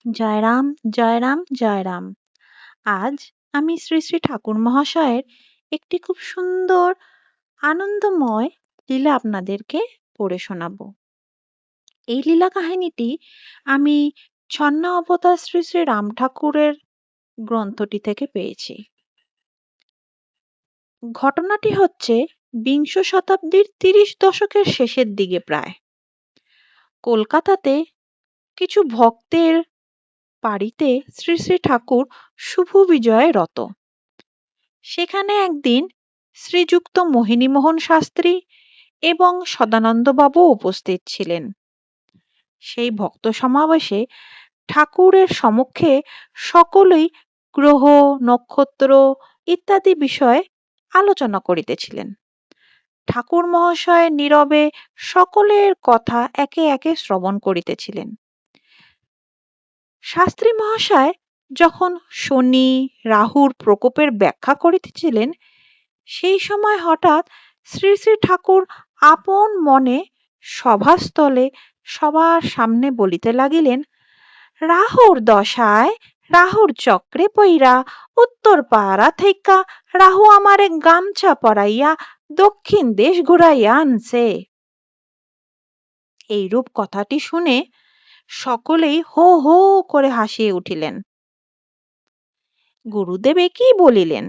জয় রাম, জয় রাম, জয় রাম। আজ আমি শ্রী শ্রী ঠাকুর মহাশয়ের একটি খুব সুন্দর আনন্দময় লীলা আপনাদেরকে পড়ে শোনাবো। এই লীলা কাহিনীটি আমি ছন্না অবতার শ্রী শ্রী রাম ঠাকুরের গ্রন্থটি থেকে পেয়েছি। ঘটনাটি হচ্ছে বিংশ শতাব্দীর ৩০ দশকের শেষের দিকে প্রায়। কলকাতাতে কিছু ভক্তের বাড়িতে শ্রী শ্রী ঠাকুর শুভ বিজয়ে রত। সেখানে একদিন শ্রীযুক্ত মোহিনীমোহন শাস্ত্রী এবং সদানন্দবাবু উপস্থিত ছিলেন। সেই ভক্ত সমাবেশে ঠাকুরের সম্মুখে সকলেই গ্রহ, নক্ষত্র ইত্যাদি বিষয়ে আলোচনা করিতেছিলেন। ঠাকুর মহাশয় নীরবে সকলের কথা একে একে শ্রবণ করিতেছিলেন। শাস্ত্রী মহাশয় যখন শনি রাহুর প্রকোপের ব্যাখ্যা করিতেছিলেন, সেই সময় হঠাৎ শ্রী শ্রী ঠাকুর আপন মনে সভাস্থলে সবার সামনে বলিতে লাগিলেন, রাহুর দশায় রাহুর চক্রে পইরা উত্তর পাড়া থেইকা রাহু আমারে গামছা পরাইয়া দক্ষিণ দেশ ঘুরাইয়া আনছে। এইরূপ কথাটি শুনে সকলেই হো হো করে হাসিয়ে উঠিলেন। গুরুদেব একি বলিলেন,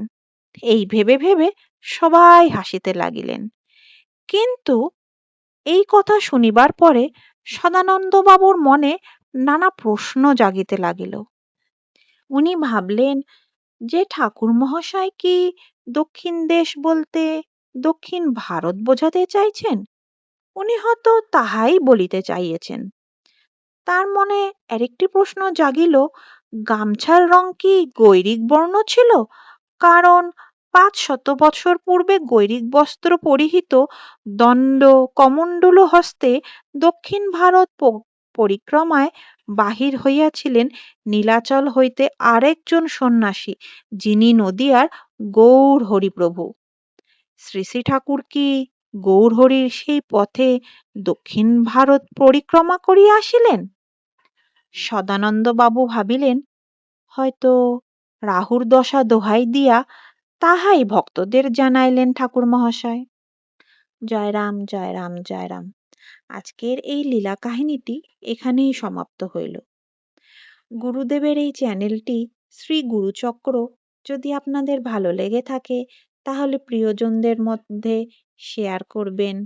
এই ভেবে ভেবে সবাই হাসিতে লাগিলেন। কিন্তু এই কথা শুনিবার পরে সদানন্দ বাবুর মনে নানা প্রশ্ন জাগিতে লাগিল। উনি ভাবলেন যে ঠাকুর মহাশয় কি দক্ষিণ দেশ বলতে দক্ষিণ ভারত বোঝাতে চাইছেন? উনি হয়তো তাহাই বলিতে চাইয়েছেন। তার মনে আরেকটি প্রশ্ন জাগিল, গামছার রং কি গৈরিক বর্ণ ছিল? কারণ ৫০০ বছর পূর্বে গৈরিক বস্ত্র পরিহিত দণ্ড কমণ্ডলু হস্তে দক্ষিণ ভারত পরিক্রমায় বাহির হইয়াছিলেন নীলাচল হইতে আরেকজন সন্ন্যাসী, যিনি নদিয়ার গৌর হরিপ্রভু। শ্রী শ্রী ঠাকুর কি গৌর হরির সেই পথে দক্ষিণ ভারত পরিক্রমা করিয়া আসিলেন? সদানন্দ বাবু ভাবিলেন, হয়তো রাহুর দশা দোহাই দিয়া তাহাই ভক্তদের জানাইলেন ঠাকুর মহাশয়। জয় রাম, জয় রাম, জয় রাম। আজকের এই লীলা কাহিনীটি এখানেই সমাপ্ত হইল। গুরুদেবের এই চ্যানেলটি শ্রী গুরুচক্র যদি আপনাদের ভালো লেগে থাকে তাহলে প্রিয়জনদের মধ্যে শেয়ার করবেন।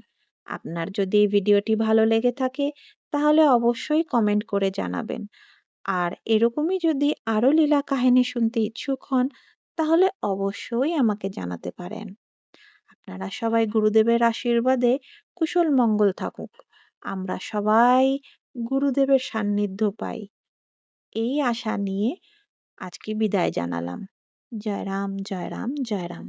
আপনার যদি এই ভিডিওটি ভালো লেগে থাকে তাহলে অবশ্যই কমেন্ট করে জানাবেন। আর এরকমই যদি আরো লীলা কাহিনী শুনতে ইচ্ছুক হন তাহলে অবশ্যই আমাকে জানাতে পারেন। আপনারা সবাই গুরুদেবের আশীর্বাদে কুশল মঙ্গল থাকুক। আমরা সবাই গুরুদেবের সান্নিধ্য পাই, এই আশা নিয়ে আজকে বিদায় জানালাম। জয় রাম, জয় রাম, জয় রাম।